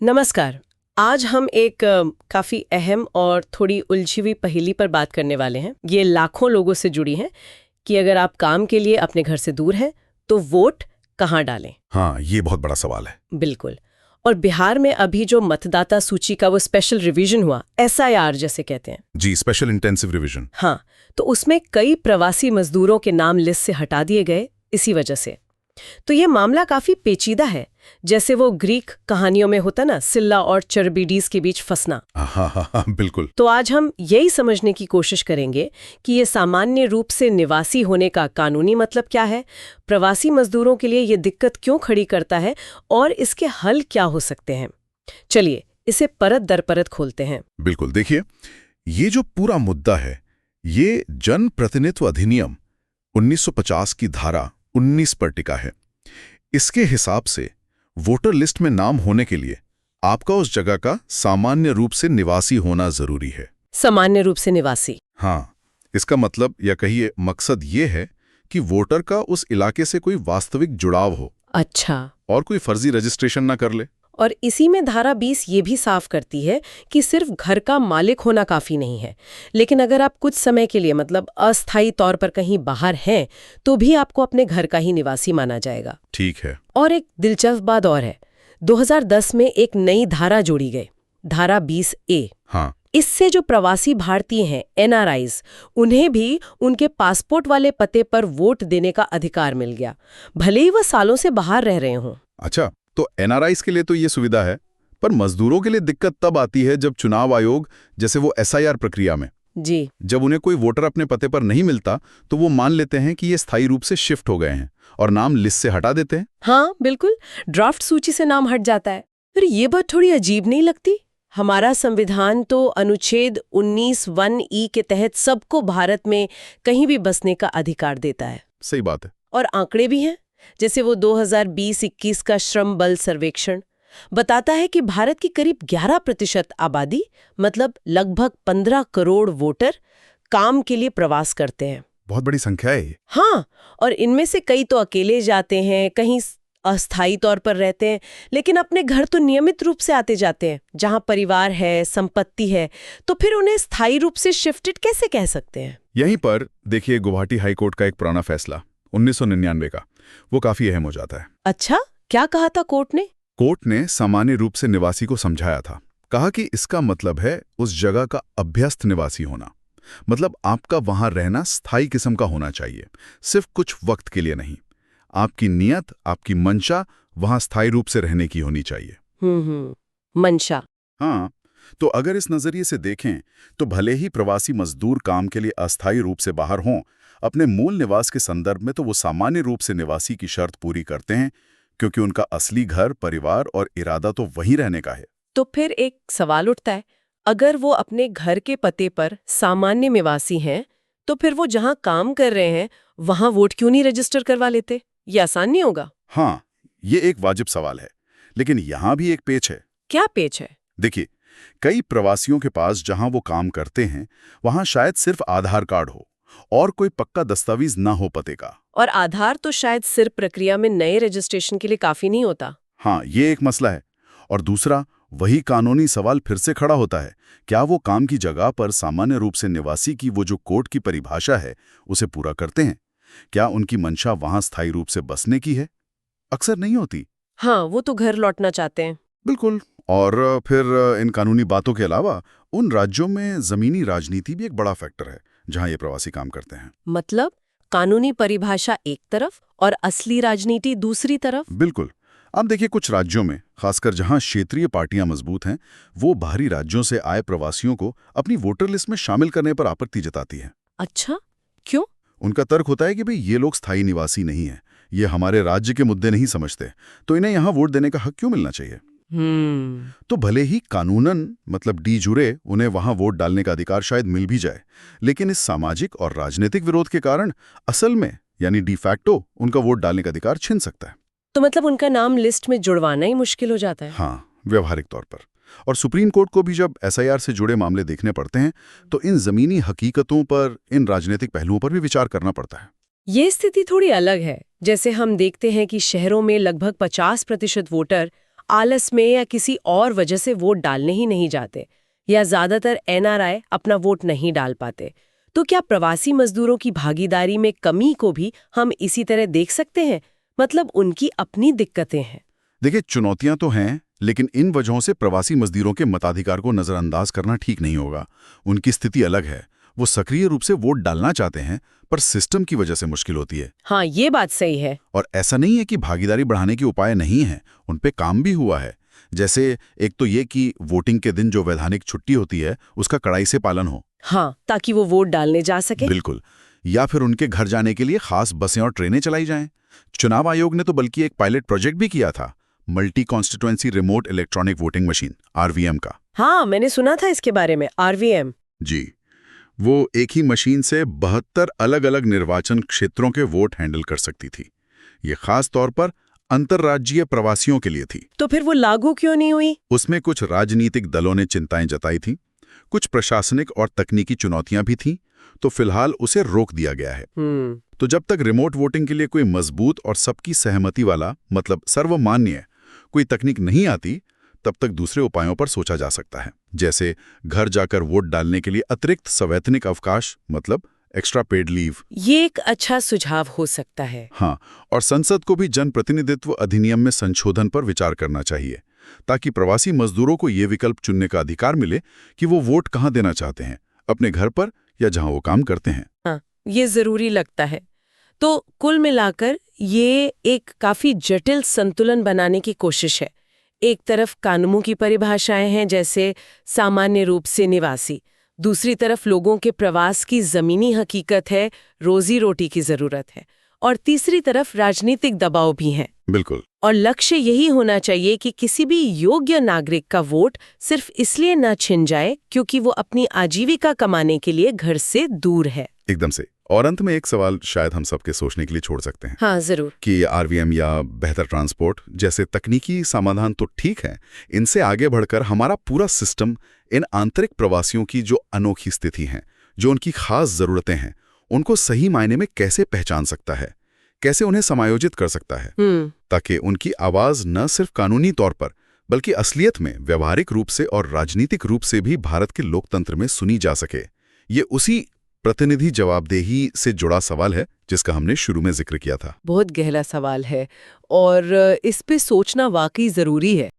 नमस्कार। आज हम एक काफ़ी अहम और थोड़ी उलझी हुई पहेली पर बात करने वाले हैं। ये लाखों लोगों से जुड़ी है कि अगर आप काम के लिए अपने घर से दूर हैं तो वोट कहाँ डालें। हाँ, ये बहुत बड़ा सवाल है। बिल्कुल। और बिहार में अभी जो मतदाता सूची का वो स्पेशल रिवीजन हुआ, SIR जैसे कहते हैं। जी, स्पेशल इंटेंसिव रिवीजन। हाँ, तो उसमें कई प्रवासी मजदूरों के नाम लिस्ट से हटा दिए गए इसी वजह से। तो ये मामला काफी पेचीदा है, जैसे वो ग्रीक कहानियों में होता ना, सिल्ला और चरबीडीज के बीच फंसना। हाँ, बिल्कुल। तो आज हम यही समझने की कोशिश करेंगे कि ये सामान्य रूप से निवासी होने का कानूनी मतलब क्या है, प्रवासी मजदूरों के लिए ये दिक्कत क्यों खड़ी करता है और इसके हल क्या हो सकते हैं। चलिए इसे परत दर परत खोलते हैं। बिल्कुल, देखिए, ये जो पूरा मुद्दा है, ये जन प्रतिनिधित्व अधिनियम 1950 की धारा 19 पर टिका है। इसके हिसाब से वोटर लिस्ट में नाम होने के लिए आपका उस जगह का सामान्य रूप से निवासी होना जरूरी है। सामान्य रूप से निवासी। हाँ, इसका मतलब या कहिए मकसद ये है कि वोटर का उस इलाके से कोई वास्तविक जुड़ाव हो। अच्छा। और कोई फर्जी रजिस्ट्रेशन ना कर ले। और इसी में धारा 20 ये भी साफ करती है कि सिर्फ घर का मालिक होना काफी नहीं है, लेकिन अगर आप कुछ समय के लिए मतलब अस्थायी तौर पर कहीं बाहर हैं तो भी आपको अपने घर का ही निवासी माना जाएगा। ठीक है। और एक दिलचस्प बात और है, 2010 में एक नई धारा जोड़ी गई, धारा 20A। हाँ। इससे जो प्रवासी भारतीय हैं, NRIs, उन्हें भी उनके पासपोर्ट वाले पते पर वोट देने का अधिकार मिल गया, भले ही वह सालों से बाहर रह रहे हों। अच्छा, तो NRIs के लिए तो ये सुविधा है, पर मजदूरों के लिए दिक्कत तब आती है जब चुनाव आयोग, जैसे वो SIR प्रक्रिया में, जी, जब उन्हें कोई वोटर अपने पते पर नहीं मिलता तो वो मान लेते हैं कि ये स्थायी रूप से शिफ्ट हो गए हैं और नाम लिस्ट से हटा देते हैं। हाँ बिल्कुल, ड्राफ्ट सूची से नाम हट जाता है। फिर ये बात थोड़ी अजीब नहीं लगती? हमारा संविधान तो अनुच्छेद 19(1)E के तहत सबको भारत में कहीं भी बसने का अधिकार देता है। सही बात है। और आंकड़े भी हैं, जैसे वो 2020-21 का श्रम बल सर्वेक्षण बताता है कि भारत की करीब 11% आबादी, मतलब लगभग 15 करोड़ वोटर, काम के लिए प्रवास करते हैं। बहुत बड़ी संख्या है ये। हाँ, और इनमें से कई तो अकेले जाते हैं, कहीं अस्थायी तौर पर रहते हैं, लेकिन अपने घर तो नियमित रूप से आते जाते हैं। जहां परिवार है, संपत्ति है, तो फिर उन्हें स्थायी रूप से शिफ्टेड कैसे कह सकते हैं? यहीं पर देखिए, गुवाहाटी हाईकोर्ट का एक पुराना फैसला 1999 का, वो काफी अहम हो जाता है। अच्छा, क्या कहा था कोर्ट ने? कोर्ट ने सामान्य रूप से निवासी को समझाया था। कहा कि इसका मतलब है उस जगह का अभ्यस्त निवासी होना, मतलब आपका वहां रहना स्थायी किस्म का होना चाहिए, सिर्फ कुछ वक्त के लिए नहीं। आपकी नियत, आपकी मंशा वहां स्थायी रूप से रहने की होनी चाहिए। मंशा। हाँ, तो अगर इस नजरिए से देखें तो भले ही प्रवासी मजदूर काम के लिए अस्थायी रूप से बाहर हों, अपने मूल निवास के संदर्भ में तो वो सामान्य रूप से निवासी की शर्त पूरी करते हैं, क्योंकि उनका असली घर, परिवार और इरादा तो वहीं रहने का है। तो फिर एक सवाल उठता है, अगर वो अपने घर के पते पर सामान्य निवासी हैं, तो फिर वो जहां काम कर रहे हैं वहां वोट क्यों नहीं रजिस्टर करवा लेते? ये आसान नहीं होगा? हाँ, ये एक वाजिब सवाल है, लेकिन यहां भी एक पेच है। क्या पेच है? देखिए, कई प्रवासियों के पास जहां वो काम करते हैं वहां शायद सिर्फ आधार कार्ड हो और कोई पक्का दस्तावेज ना हो पते का। और आधार तो शायद सिर्फ प्रक्रिया में नए रजिस्ट्रेशन के लिए काफी नहीं होता। हाँ, ये एक मसला है। और दूसरा, वही कानूनी सवाल फिर से खड़ा होता है, क्या वो काम की जगह पर सामान्य रूप से निवासी की वो जो कोर्ट की परिभाषा है उसे पूरा करते हैं? क्या उनकी मंशा वहां स्थायी रूप से बसने की है? अक्सर नहीं होती। हाँ, वो तो घर लौटना चाहते हैं। बिल्कुल। और फिर इन कानूनी बातों के अलावा उन राज्यों में जमीनी राजनीति भी एक बड़ा फैक्टर है जहां ये प्रवासी काम करते हैं। मतलब कानूनी परिभाषा एक तरफ और असली राजनीति दूसरी तरफ? बिल्कुल। अब देखिए, कुछ राज्यों में, खासकर जहां क्षेत्रीय पार्टियां मजबूत हैं, वो बाहरी राज्यों से आए प्रवासियों को अपनी वोटर लिस्ट में शामिल करने पर आपत्ति जताती हैं। अच्छा, क्यों? उनका तर्क होता है कि भाई ये लोग स्थायी निवासी नहीं हैं, ये हमारे राज्य के मुद्दे नहीं समझते, तो इन्हें यहाँ वोट देने का हक क्यों मिलना चाहिए? तो भले ही कानूनन, मतलब डी जुरे, उन्हें वहां वोट डालने का अधिकार शायद मिल भी जाए, लेकिन इस सामाजिक और राजनीतिक विरोध के कारण असल में, यानी डी फैक्टो, उनका वोट डालने का अधिकार छिन सकता है। तो मतलब उनका नाम लिस्ट में जुड़वाना ही मुश्किल हो जाता है। हाँ, व्यवहारिक तौर पर। और सुप्रीम कोर्ट को भी जब SIR से जुड़े मामले देखने पड़ते हैं तो इन जमीनी हकीकतों पर, इन राजनीतिक पहलुओं पर भी विचार करना पड़ता है। ये स्थिति थोड़ी अलग है। जैसे हम देखते हैं कि शहरों में लगभग 50% वोटर आलस में या किसी और वजह से वोट डालने ही नहीं जाते, या ज्यादातर एनआरआई अपना वोट नहीं डाल पाते। तो क्या प्रवासी मजदूरों की भागीदारी में कमी को भी हम इसी तरह देख सकते हैं? मतलब उनकी अपनी दिक्कतें हैं। देखिए, चुनौतियां तो हैं, लेकिन इन वजहों से प्रवासी मजदूरों के मताधिकार को नजरअंदाज करना ठीक नहीं होगा। उनकी स्थिति अलग है। वो सक्रिय रूप से वोट डालना चाहते हैं, पर सिस्टम की वजह से मुश्किल होती है। हाँ, ये बात सही है। और ऐसा नहीं है कि भागीदारी बढ़ाने के उपाय नहीं हैं, उन पे काम भी हुआ है। जैसे एक तो ये कि वोटिंग के दिन जो वैधानिक छुट्टी होती है उसका कड़ाई से पालन हो। हाँ, ताकि वो वोट डालने जा सके। बिल्कुल। या फिर उनके घर जाने के लिए खास बसें और ट्रेनें चलाई जाएं। चुनाव आयोग ने तो बल्कि एक पायलट प्रोजेक्ट भी किया था, multi constituency remote electronic voting machine, RVM का। हाँ, मैंने सुना था इसके बारे में, आरवीएम। जी, वो एक ही मशीन से 72 अलग अलग निर्वाचन क्षेत्रों के वोट हैंडल कर सकती थी। ये खास तौर पर अंतर्राज्यीय प्रवासियों के लिए थी। तो फिर वो लागू क्यों नहीं हुई? उसमें कुछ राजनीतिक दलों ने चिंताएं जताई थी, कुछ प्रशासनिक और तकनीकी चुनौतियां भी थीं, तो फिलहाल उसे रोक दिया गया है। तो जब तक रिमोट वोटिंग के लिए कोई मजबूत और सबकी सहमति वाला, मतलब सर्वमान्य कोई तकनीक नहीं आती, तब तक दूसरे उपायों पर सोचा जा सकता है, जैसे घर जाकर वोट डालने के लिए अतिरिक्त सवैतनिक अवकाश, मतलब एक्स्ट्रा पेड लीव। ये एक अच्छा सुझाव हो सकता है। हाँ, और संसद को भी जनप्रतिनिधित्व अधिनियम में संशोधन पर विचार करना चाहिए, ताकि प्रवासी मजदूरों को ये विकल्प चुनने का अधिकार मिले कि वो वोट कहाँ देना चाहते हैं, अपने घर पर या जहां वो काम करते हैं। हाँ, ये जरूरी लगता है। तो कुल मिलाकर ये एक काफी जटिल संतुलन बनाने की कोशिश है। एक तरफ कानूनों की परिभाषाएं हैं, जैसे सामान्य रूप से निवासी, दूसरी तरफ लोगों के प्रवास की जमीनी हकीकत है, रोजी रोटी की जरूरत है, और तीसरी तरफ राजनीतिक दबाव भी है। बिल्कुल। और लक्ष्य यही होना चाहिए कि किसी भी योग्य नागरिक का वोट सिर्फ इसलिए न छिन जाए क्योंकि वो अपनी आजीविका कमाने के लिए घर से दूर है। एकदम से। और अंत में एक सवाल शायद हम सबके सोचने के लिए छोड़ सकते हैं। हाँ, जरूर। कि आरवीएम या बेहतर ट्रांसपोर्ट जैसे तकनीकी समाधान तो ठीक है, इनसे आगे बढ़कर हमारा पूरा सिस्टम इन आंतरिक प्रवासियों की जो अनोखी स्थिति है, जो उनकी खास जरूरतें हैं, उनको सही मायने में कैसे पहचान सकता है, कैसे उन्हें समायोजित कर सकता है, ताकि उनकी आवाज न सिर्फ कानूनी तौर पर बल्कि असलियत में व्यवहारिक रूप से और राजनीतिक रूप से भी भारत के लोकतंत्र में सुनी जा सके। ये उसी प्रतिनिधि जवाबदेही से जुड़ा सवाल है जिसका हमने शुरू में जिक्र किया था। बहुत गहरा सवाल है और इस पे सोचना वाकई जरूरी है।